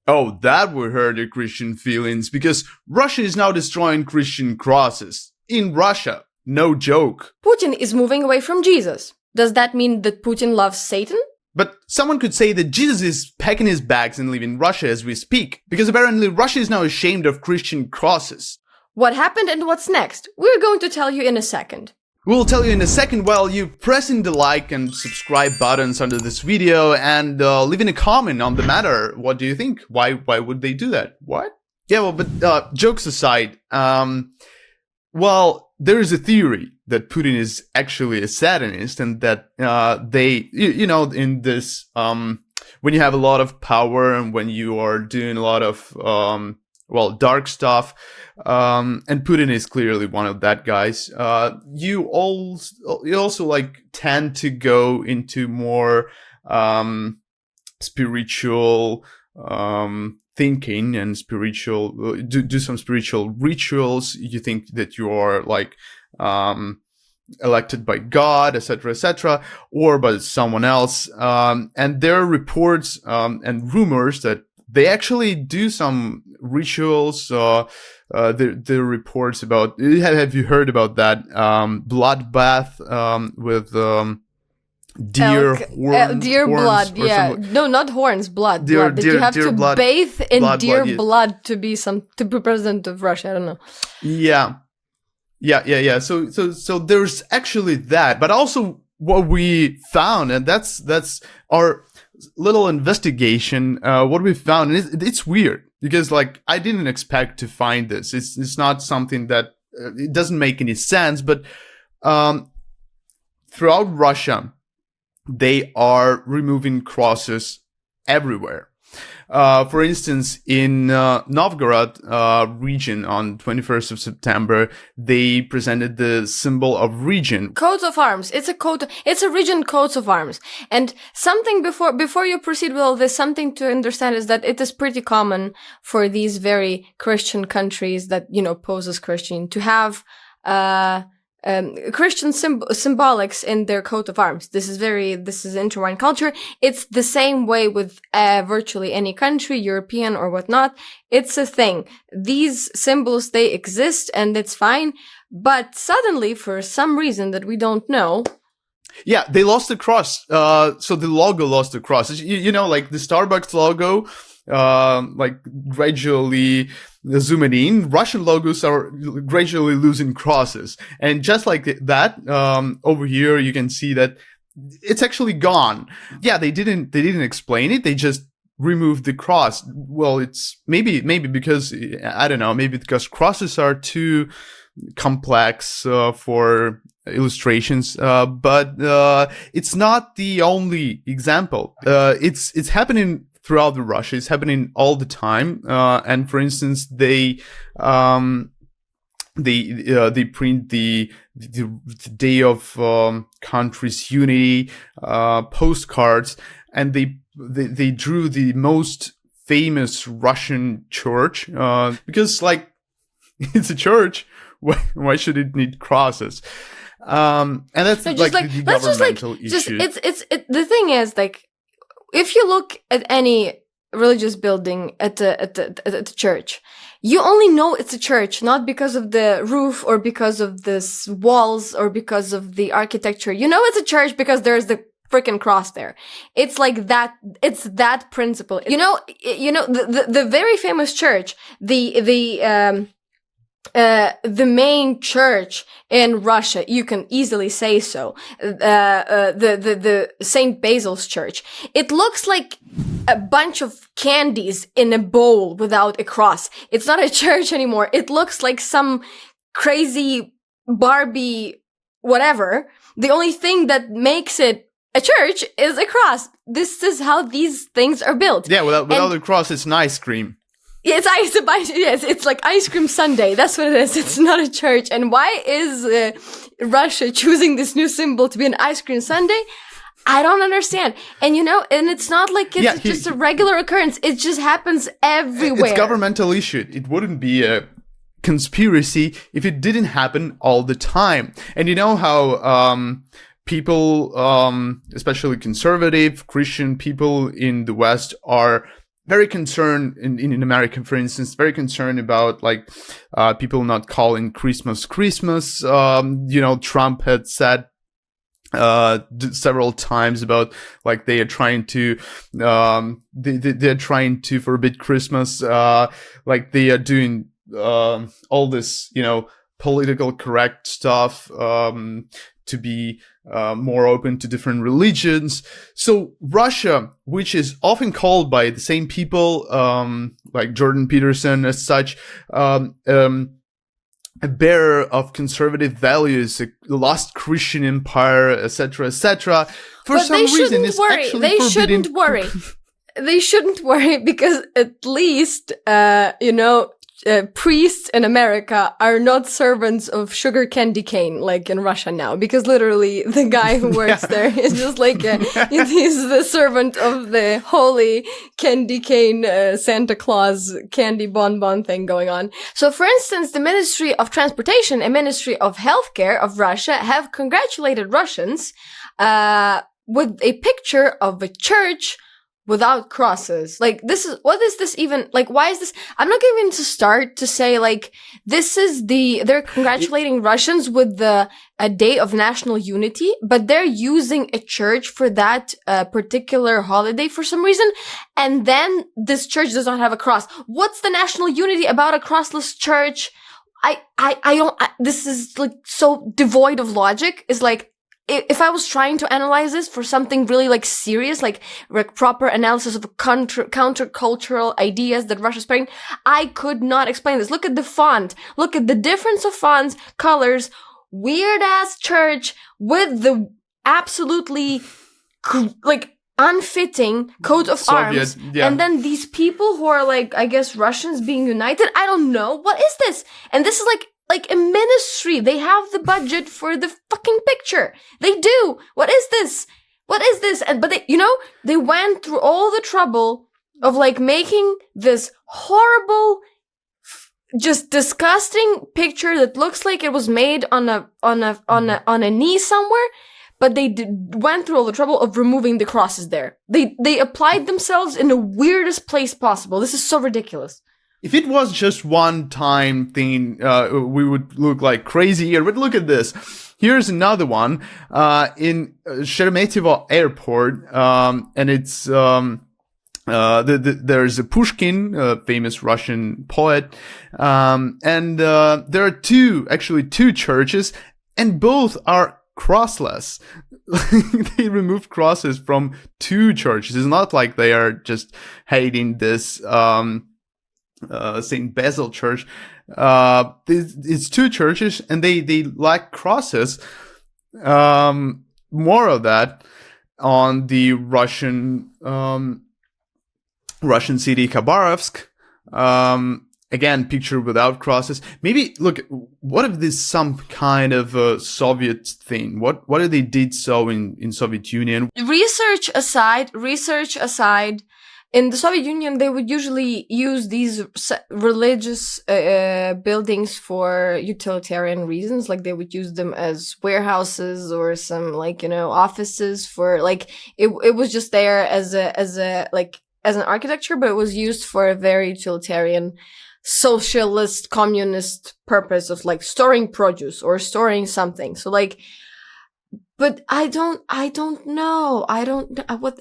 Oh, that would hurt your Christian feelings, because Russia is now destroying Christian crosses. In Russia. No joke. Putin is moving away from Jesus. Does that mean that Putin loves Satan? But someone could say that Jesus is packing his bags and leaving Russia as we speak, because apparently Russia is now ashamed of Christian crosses. What happened and what's next? We're going to tell you in a second. We'll tell you in a second while you pressing the like and subscribe buttons under this video and leaving a comment on the matter. What do you think? Why would they do that? What? Yeah, well, but jokes aside, well, there is a theory that Putin is actually a Satanist, and that they, in this, when you have a lot of power and when you are doing a lot of, dark stuff, and Putin is clearly one of that guys, you also like tend to go into more spiritual thinking and spiritual, do some spiritual rituals. You think that you are like elected by God, etc., or by someone else. And there are reports and rumors that they actually do some rituals. There are reports about. Have you heard about that bloodbath with deer horns? Deer blood, yeah. No, not horns, blood. You have to blood, bathe in deer blood, blood to be president of Russia. I don't know. Yeah. So there's actually that, but also what we found, and that's our little investigation. What we found, and it's weird because like I didn't expect to find this. It's not something that it doesn't make any sense, but throughout Russia, they are removing crosses everywhere. For instance, in Novgorod region on 21st of September, they presented the symbol of region. Coat of arms. It's a region coat of arms. And something before you proceed with all this, something to understand is that it is pretty common for these very Christian countries that, pose as Christian to have, Christian symbolics in their coat of arms. This is intertwined culture. It's the same way with virtually any country, European or whatnot. It's a thing. These symbols, they exist and it's fine. But suddenly, for some reason that we don't know, yeah, they lost the cross. So the logo lost the cross. Like the Starbucks logo, like gradually zooming in, Russian logos are gradually losing crosses. And just like that, over here, you can see that it's actually gone. Yeah, they didn't explain it. They just removed the cross. Well, it's maybe because, I don't know, maybe because crosses are too complex for illustrations, but it's not the only example. It's happening throughout the Russia. It's happening all the time. And for instance, they print the Day of Country's Unity postcards, and they drew the most famous Russian church because like it's a church. Why should it need crosses? And that's the governmental issue. The thing is, like, if you look at any religious building at the church, you only know it's a church not because of the roof or because of the walls or because of the architecture. You know it's a church because there's the freaking cross there. It's like that. It's that principle. The very famous church, the main church in Russia, you can easily say so, the Saint Basil's church. It looks like a bunch of candies in a bowl without a cross. It's not a church anymore. It looks like some crazy Barbie whatever. The only thing that makes it a church is a cross. This is how these things are built. Yeah, without the cross, it's an ice cream. It's like ice cream sundae. That's what it is. It's not a church. And why is Russia choosing this new symbol to be an ice cream sundae? I don't understand. And and it's not like it's just a regular occurrence. It just happens everywhere. It's governmental issue. It wouldn't be a conspiracy if it didn't happen all the time. And you know how people, especially conservative Christian people in the West, are very concerned in America, for instance, very concerned about like people not calling Christmas Christmas. Trump had said several times about like they are trying to they're trying to forbid Christmas, like they are doing all this political correct stuff to be more open to different religions. So Russia, which is often called by the same people like Jordan Peterson as such, a bearer of conservative values, a lost Christian empire, etc., etc. For some reason, it's actually they forbidden. shouldn't worry. They shouldn't worry because at least, priests in America are not servants of sugar candy cane like in Russia now. Because literally, the guy who works there is just like he's the servant of the holy candy cane Santa Claus candy bonbon thing going on. So, for instance, the Ministry of Transportation and Ministry of Healthcare of Russia have congratulated Russians with a picture of a church without crosses. Like, what is this even, like, why is this? I'm not going to start to say, like, they're congratulating Russians with a day of national unity, but they're using a church for that particular holiday for some reason, and then this church does not have a cross. What's the national unity about a crossless church? This is, like, so devoid of logic. It's like, if I was trying to analyze this for something really like serious, like proper analysis of countercultural ideas that Russia's spreading, I could not explain this. Look at the font. Look at the difference of fonts, colors, weird ass church with the absolutely like unfitting coat of Soviet, arms. yeah. And then these people who are like, I guess, Russians being united. I don't know. What is this? And this is like a ministry. They have the budget for the fucking picture. They do. What is this? What is this? But they went through all the trouble of like making this horrible, just disgusting picture that looks like it was made on a knee somewhere. But they went through all the trouble of removing the crosses there. They applied themselves in the weirdest place possible. This is so ridiculous. If it was just one-time thing, we would look like crazy here. But look at this. Here's another one in Sheremetyevo Airport, and it's there's a Pushkin, a famous Russian poet, and there are two churches, and both are crossless. They removed crosses from two churches. It's not like they are just hating this St. Basil Church. It's two churches, and they lack crosses. More of that on the Russian city Khabarovsk. Again, picture without crosses. Maybe look. What if this is some kind of Soviet thing? What if they did so in Soviet Union? Research aside. In the Soviet Union, they would usually use these religious buildings for utilitarian reasons. Like, they would use them as warehouses or some, like, offices for, like, it was just there as an architecture, but it was used for a very utilitarian socialist, communist purpose of, like, storing produce or storing something. So, like, but I don't know. What...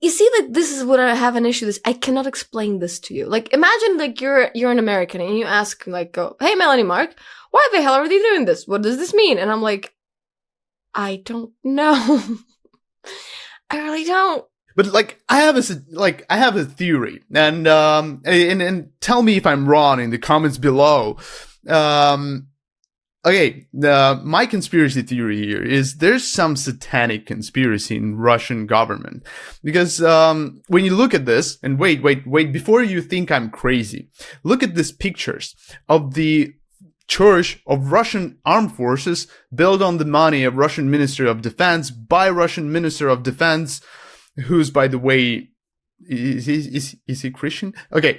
You see, like, this is what I have an issue with. I cannot explain this to you. Like, imagine, like, you're an American and you ask, like, hey, Melanie Mark, why the hell are they doing this? What does this mean? And I'm like, I don't know. I really don't. But like, I have a theory, and tell me if I'm wrong in the comments below. Okay, my conspiracy theory here is there's some satanic conspiracy in Russian government. Because when you look at this, and wait, before you think I'm crazy, look at these pictures of the church of Russian armed forces built on the money of Russian Ministry of Defense by Russian Minister of Defense, who's, by the way, is he Christian? Okay,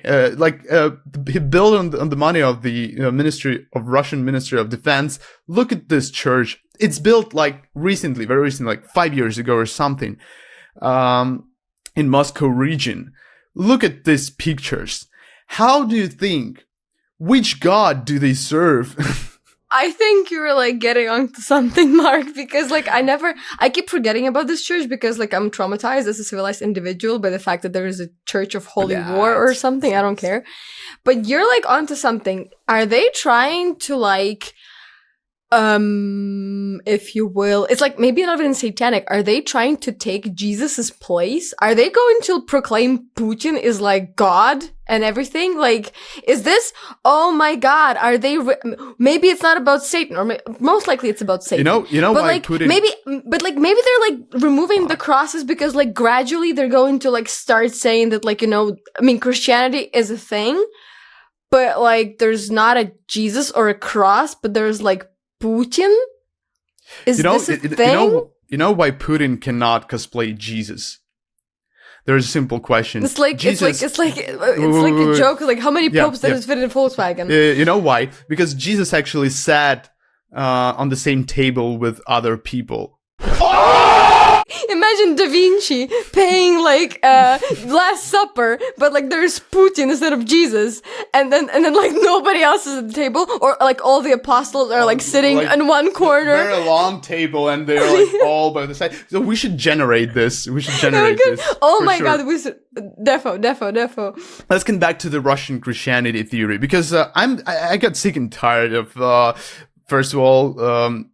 he built on the money of the Russian Ministry of Defense. Look at this church. It's built like recently, very recently, like 5 years ago or something, in Moscow region. look at these pictures. How do you think? Which god do they serve? I think you're like getting onto something, Mark, because like I keep forgetting about this church because like I'm traumatized as a civilized individual by the fact that there is a Church of Holy War or something. I don't care. But you're like onto something. Are they trying to like, if you will, it's like maybe not even satanic. Are they trying to take Jesus's place? Are they going to proclaim Putin is like God and everything? Like, is this, oh my God, are they, maybe it's not about Satan, or most likely it's about Satan. You know but why like, Putin... maybe they're like removing the crosses because like gradually they're going to like start saying that like, Christianity is a thing, but like there's not a Jesus or a cross, but there's like Putin? Is this a thing? You know why Putin cannot cosplay Jesus? There's a simple question. It's like it's like a joke. Like how many popes does fit in Volkswagen? You know why? Because Jesus actually sat on the same table with other people. Imagine Da Vinci paying like Last Supper, but like there's Putin instead of Jesus, and then like nobody else is at the table, or like all the apostles are like sitting in one corner. They're a long table and they're like all by the side. So we should generate this. Oh my God, we should defo. Let's get back to the Russian Christianity theory, because I got sick and tired of first of all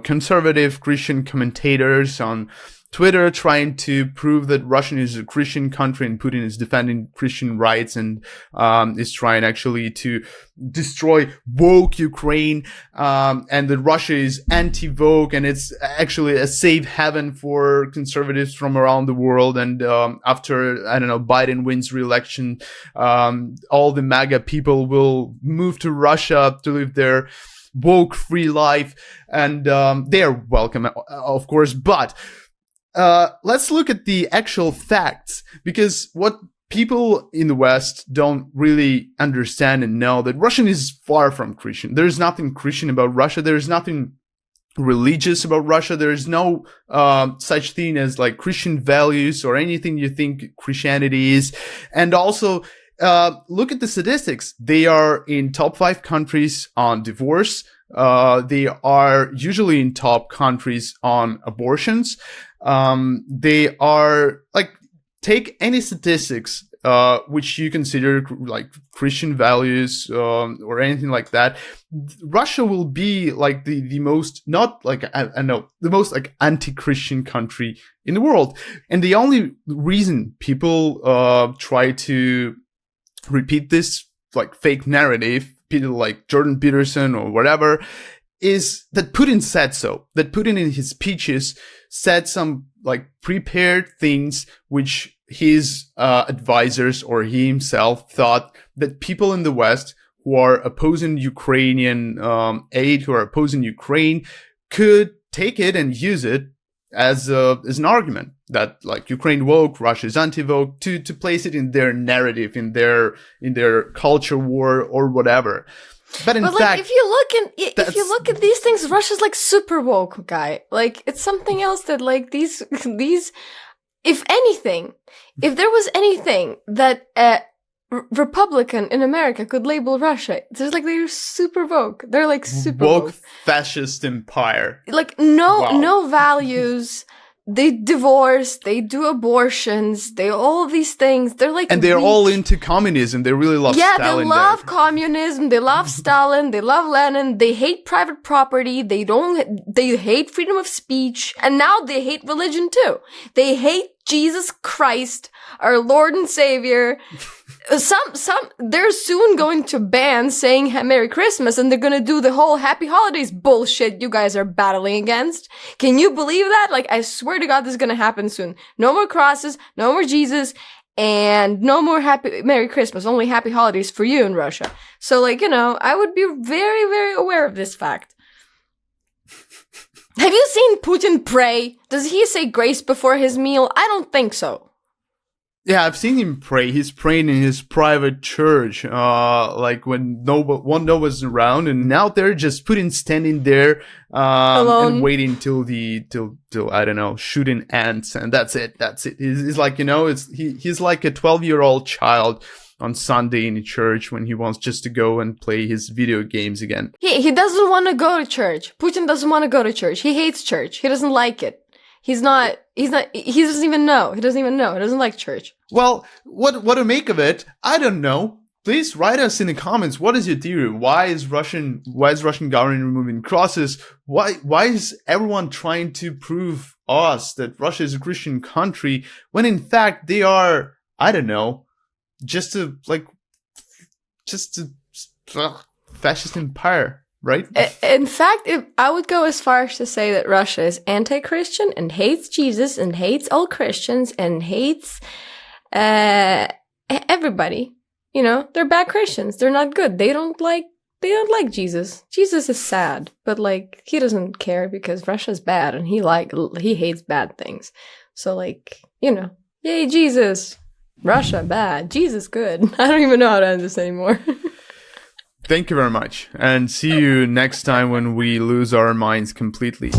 conservative Christian commentators on Twitter trying to prove that Russia is a Christian country and Putin is defending Christian rights and is trying actually to destroy woke Ukraine, and that Russia is anti-woke and it's actually a safe haven for conservatives from around the world. And after, Biden wins re-election, all the MAGA people will move to Russia to live their woke free life, and they are welcome, of course. But let's look at the actual facts, because what people in the West don't really understand and know, that Russia is far from Christian. There's nothing Christian about Russia. There's nothing religious about Russia. There is no such thing as like Christian values or anything you think Christianity is. And also, look at the statistics. They are in top 5 countries on divorce. They are usually in top countries on abortions. They are like, take any statistics, which you consider like Christian values, or anything like that. Russia will be like the most, not like, the most like anti-Christian country in the world. And the only reason people, try to repeat this like fake narrative, people like Jordan Peterson or whatever, is that Putin said so. That Putin in his speeches said some like prepared things which his advisors or he himself thought that people in the West who are opposing Ukrainian aid, who are opposing Ukraine, could take it and use it as an argument that like Ukraine woke, Russia is anti-woke, to place it in their narrative, in their culture war or whatever. But in fact, like, if you look at these things, Russia's like super woke, guy. Like, it's something else that like these, if anything, if there was anything that Republican in America could label Russia, it's like they're super woke. They're like super woke fascist empire. Like no values. They divorce, they do abortions, they all these things. They're like, and they're all into communism. They really love Stalin. Yeah, they love communism. They love Stalin. They love Lenin. They hate private property. They hate freedom of speech. And now they hate religion too. They hate Jesus Christ, our Lord and Savior. They're soon going to ban saying Merry Christmas, and they're gonna do the whole Happy Holidays bullshit you guys are battling against. Can you believe that? Like, I swear to God, this is gonna happen soon. No more crosses, no more Jesus, and no more Merry Christmas, only Happy Holidays for you in Russia. So, like, I would be very, very aware of this fact. Have you seen Putin pray? Does he say grace before his meal? I don't think so. Yeah, I've seen him pray. He's praying in his private church, like when no one's around, and now they're just Putin standing there, Alone. and waiting till I don't know, shooting ants, and that's it. He's like, he's like a 12-year-old child on Sunday in church when he wants just to go and play his video games again. He doesn't want to go to church. Putin doesn't want to go to church. He hates church. He doesn't like it. He doesn't even know. He doesn't like church. Well, what to make of it? I don't know. Please write us in the comments. What is your theory? Why is Russian government removing crosses? Why is everyone trying to prove us that Russia is a Christian country when in fact they are, I don't know, just a fascist empire, right? In fact, I would go as far as to say that Russia is anti-Christian and hates Jesus and hates all Christians and hates everybody. They're bad Christians. They're not good. They don't like Jesus. Jesus is sad, but he doesn't care because Russia's bad and he hates bad things. So yay Jesus. Russia bad. Jesus good. I don't even know how to end this anymore. Thank you very much, and see you next time when we lose our minds completely.